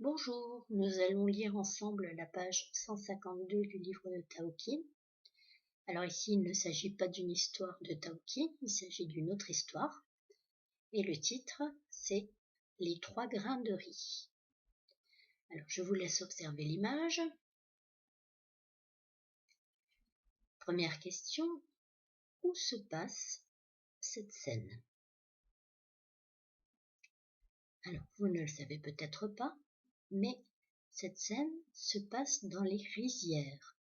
Bonjour, nous allons lire ensemble la page 152 du livre de Tao-Ki. Alors ici, il ne s'agit pas d'une histoire de Tao-Ki, il s'agit d'une autre histoire. Et le titre, c'est « Les 3 grains de riz ». Alors, je vous laisse observer l'image. Première question, où se passe cette scène? Alors, vous ne le savez peut-être pas, mais cette scène se passe dans les rizières.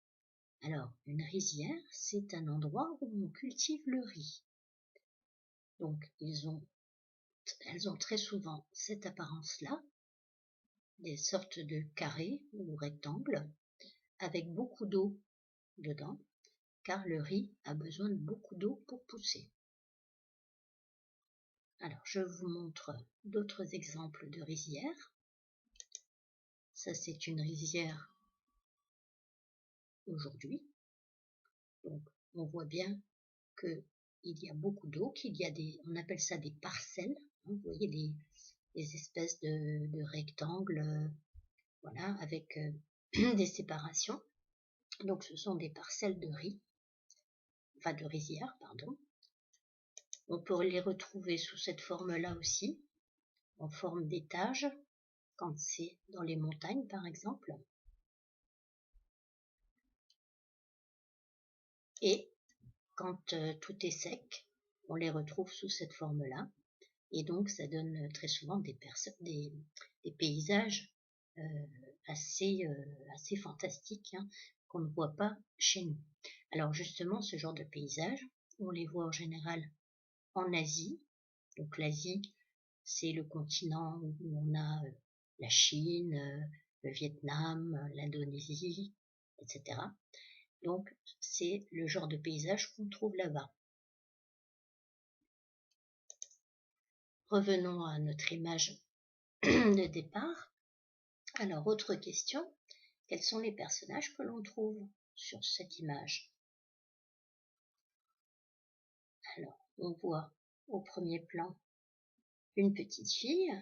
Alors, une rizière, c'est un endroit où on cultive le riz. Donc, elles ont très souvent cette apparence-là, des sortes de carrés ou rectangles, avec beaucoup d'eau dedans, car le riz a besoin de beaucoup d'eau pour pousser. Alors, je vous montre d'autres exemples de rizières. Ça, c'est une rizière aujourd'hui. Donc, on voit bien qu'il y a beaucoup d'eau, on appelle ça des parcelles. Vous voyez des espèces de rectangles, voilà, avec des séparations. Donc, ce sont des parcelles de riz, enfin de rizières, pardon. On peut les retrouver sous cette forme-là aussi, en forme d'étage, quand c'est dans les montagnes, par exemple. Et quand tout est sec, on les retrouve sous cette forme-là. Et donc, ça donne très souvent des paysages assez fantastiques, hein, qu'on ne voit pas chez nous. Alors justement, ce genre de paysages, on les voit en général en Asie. Donc l'Asie, c'est le continent où on a la Chine, le Vietnam, l'Indonésie, etc. Donc c'est le genre de paysage qu'on trouve là-bas. Revenons à notre image de départ. Alors, autre question, quels sont les personnages que l'on trouve sur cette image? Alors, on voit au premier plan une petite fille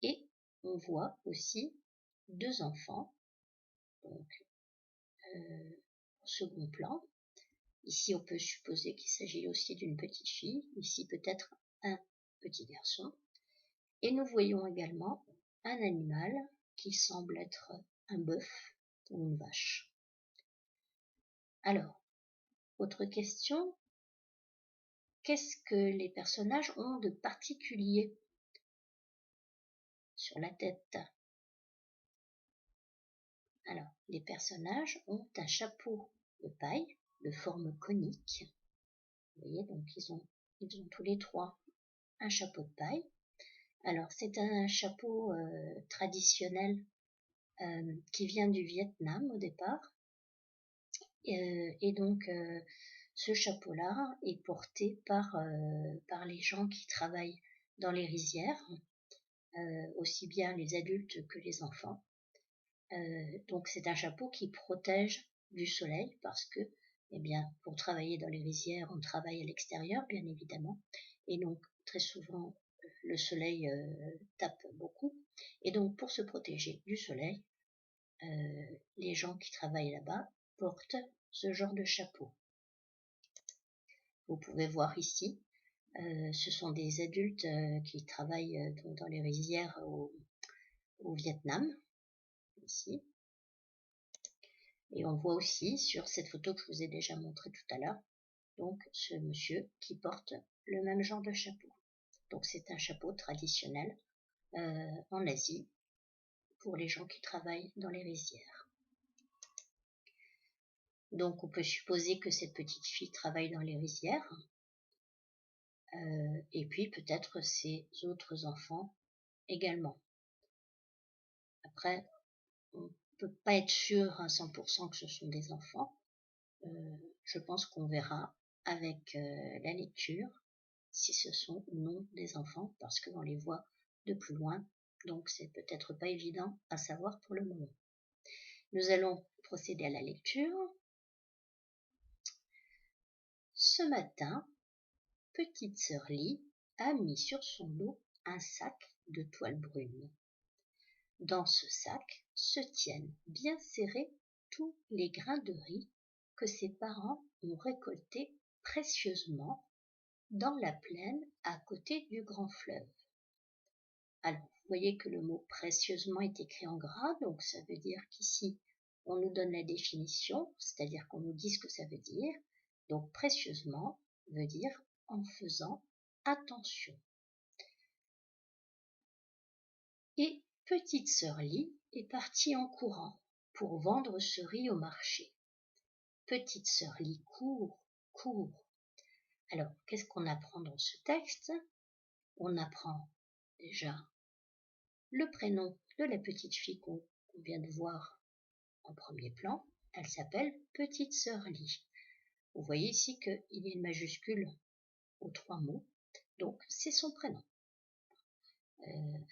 et on voit aussi 2 enfants, donc au second plan. Ici, on peut supposer qu'il s'agit aussi d'une petite fille, ici peut-être un petit garçon. Et nous voyons également un animal qui semble être un bœuf ou une vache. Alors, autre question, qu'est-ce que les personnages ont de particulier sur la tête? Alors, les personnages ont un chapeau de paille de forme conique. Vous voyez, donc ils ont tous les 3 un chapeau de paille. Alors, c'est un chapeau traditionnel qui vient du Vietnam au départ. Et donc, ce chapeau-là est porté par les gens qui travaillent dans les rizières, aussi bien les adultes que les enfants. Donc, c'est un chapeau qui protège du soleil parce que, eh bien, pour travailler dans les rizières, on travaille à l'extérieur, bien évidemment. Et donc, très souvent, le soleil tape beaucoup. Et donc, pour se protéger du soleil, les gens qui travaillent là-bas portent ce genre de chapeau. Vous pouvez voir ici, ce sont des adultes qui travaillent dans les rizières au Vietnam, ici. Et on voit aussi sur cette photo que je vous ai déjà montrée tout à l'heure, donc ce monsieur qui porte le même genre de chapeau. Donc c'est un chapeau traditionnel en Asie pour les gens qui travaillent dans les rizières. Donc on peut supposer que cette petite fille travaille dans les rizières. Et puis peut-être ses autres enfants également. Après, on ne peut pas être sûr à 100% que ce sont des enfants. Je pense qu'on verra avec la lecture si ce sont ou non des enfants, parce qu'on les voit de plus loin, donc c'est peut-être pas évident à savoir pour le moment. Nous allons procéder à la lecture. Ce matin, petite sœur Lee a mis sur son dos un sac de toile brune. Dans ce sac se tiennent bien serrés tous les grains de riz que ses parents ont récoltés précieusement dans la plaine à côté du grand fleuve. Alors, vous voyez que le mot précieusement est écrit en gras, donc ça veut dire qu'ici, on nous donne la définition, c'est-à-dire qu'on nous dit ce que ça veut dire. Donc, précieusement veut dire en faisant attention. Et petite sœur Lie est partie en courant pour vendre ce riz au marché. Petite sœur Lie court, court. Alors, qu'est-ce qu'on apprend dans ce texte? On apprend déjà le prénom de la petite fille qu'on vient de voir en premier plan. Elle s'appelle Petite sœur Lie. Vous voyez ici qu'il y a une majuscule aux 3 mots, donc c'est son prénom.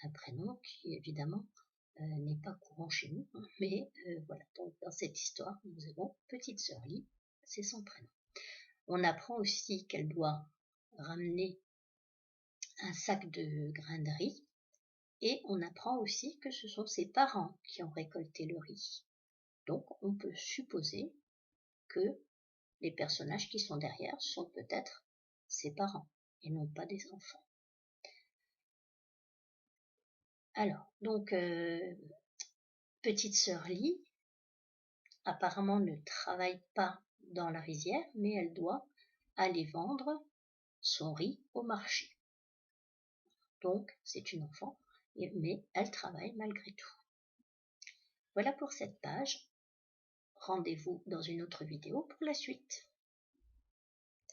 Un prénom qui évidemment n'est pas courant chez nous, mais voilà, donc dans cette histoire, nous avons Petite sœur Lie, c'est son prénom. On apprend aussi qu'elle doit ramener un sac de grains de riz, et on apprend aussi que ce sont ses parents qui ont récolté le riz. Donc on peut supposer que les personnages qui sont derrière sont peut-être ses parents et non pas des enfants. Alors, donc, petite sœur Lie, apparemment ne travaille pas dans la rizière, mais elle doit aller vendre son riz au marché. Donc, c'est une enfant, mais elle travaille malgré tout. Voilà pour cette page. Rendez-vous dans une autre vidéo pour la suite.